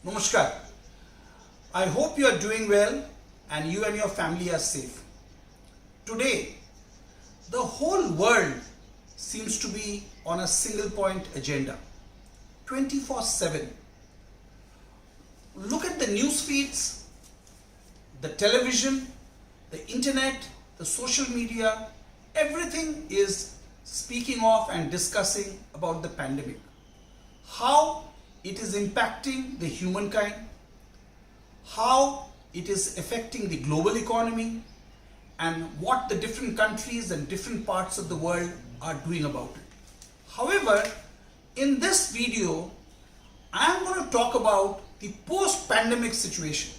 Namaskar. I hope you are doing well and you and your family are safe. Today, the whole world seems to be on a single point agenda 24/7. Look at the news feeds, the television, the internet, the social media, everything is speaking of and discussing about the pandemic. How it is impacting the humankind, how it is affecting the global economy, and what the different countries and different parts of the world are doing about it. However, in this video, I am going to talk about the post-pandemic situation.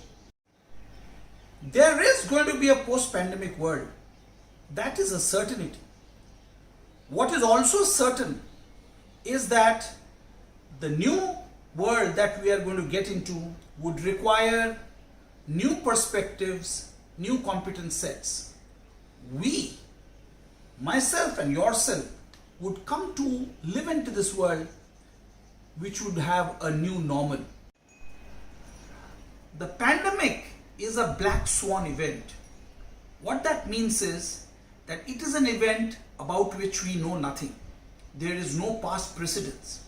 There is going to be a post-pandemic world. That is a certainty. What is also certain is that the new world that we are going to get into would require new perspectives, new competence sets. We, myself and yourself, would come to live into this world which would have a new normal. The pandemic is a black swan event. What that means is that it is an event about which we know nothing. There is no past precedence.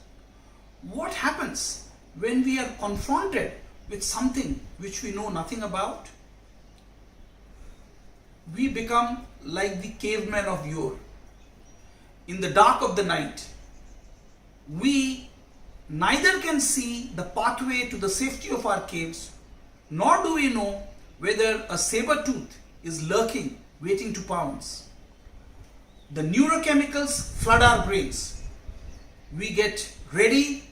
What happens when we are confronted with something which we know nothing about? We become like the cavemen of yore. In the dark of the night, we neither can see the pathway to the safety of our caves, nor do we know whether a saber tooth is lurking, waiting to pounce. The neurochemicals flood our brains. We get ready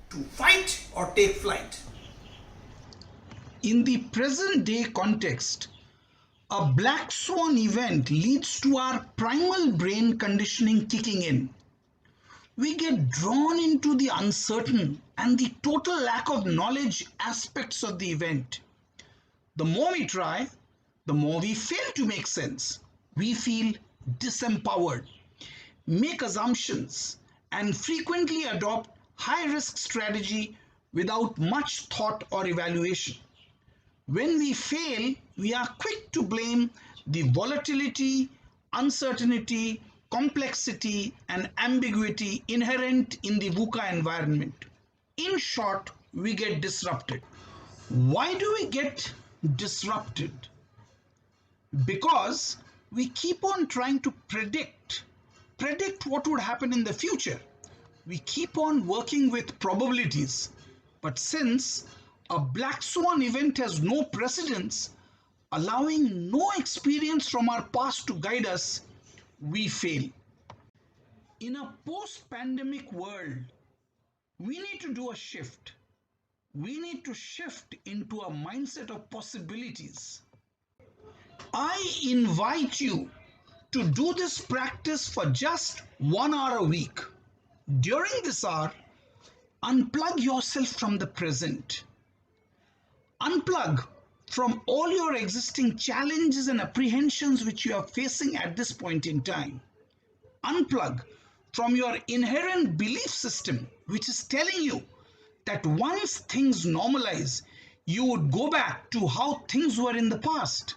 to fight or take flight. In the present day context, a black swan event leads to our primal brain conditioning kicking in. We get drawn into the uncertain and the total lack of knowledge aspects of the event. The more we try, the more we fail to make sense. We feel disempowered, make assumptions, and frequently adopt high-risk strategy without much thought or evaluation. When we fail, we are quick to blame the volatility, uncertainty, complexity, and ambiguity inherent in the VUCA environment. In short, we get disrupted. Why do we get disrupted? Because we keep on trying to predict what would happen in the future. We keep on working with probabilities. But since a black swan event has no precedence, allowing no experience from our past to guide us, we fail. In a post-pandemic world, we need to do a shift. We need to shift into a mindset of possibilities. I invite you to do this practice for just 1 hour a week. During this hour, unplug yourself from the present. Unplug from all your existing challenges and apprehensions which you are facing at this point in time. Unplug from your inherent belief system which is telling you that once things normalize, you would go back to how things were in the past.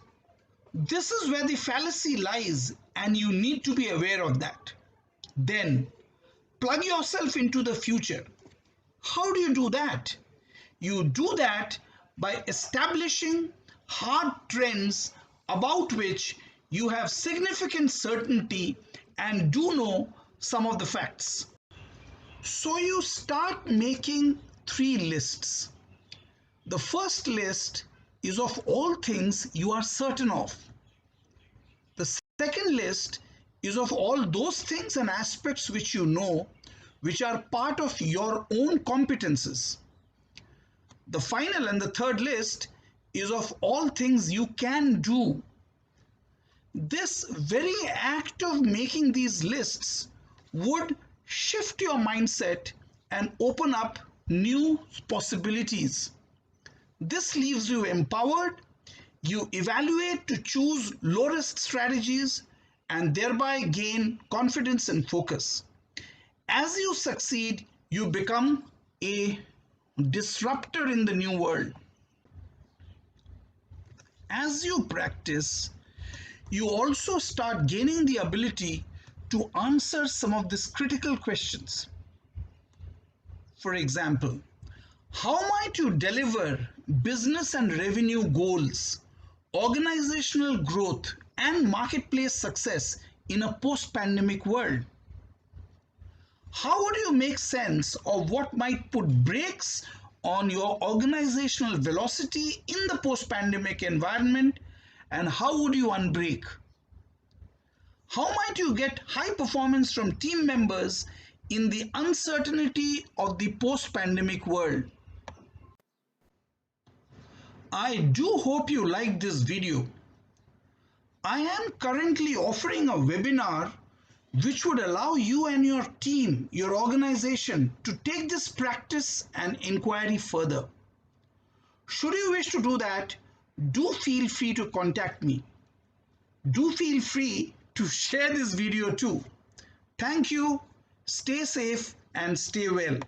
This is where the fallacy lies, and you need to be aware of that. Then, plug yourself into the future. How do you do that? You do that by establishing hard trends about which you have significant certainty and do know some of the facts. So you start making 3 lists. The first list is of all things you are certain of. The second list is of all those things and aspects which you know, which are part of your own competences. The final and the third list is of all things you can do. This very act of making these lists would shift your mindset and open up new possibilities. This leaves you empowered. You evaluate to choose low-risk strategies and thereby gain confidence and focus. As you succeed, you become a disruptor in the new world. As you practice, you also start gaining the ability to answer some of these critical questions. For example, how might you deliver business and revenue goals, organizational growth, and marketplace success in a post-pandemic world? How would you make sense of what might put brakes on your organizational velocity in the post-pandemic environment, and how would you unbrake? How might you get high performance from team members in the uncertainty of the post-pandemic world? I do hope you liked this video. I am currently offering a webinar which would allow you and your team, your organization, to take this practice and inquiry further. Should you wish to do that, do feel free to contact me. Do feel free to share this video too. Thank you, stay safe and stay well.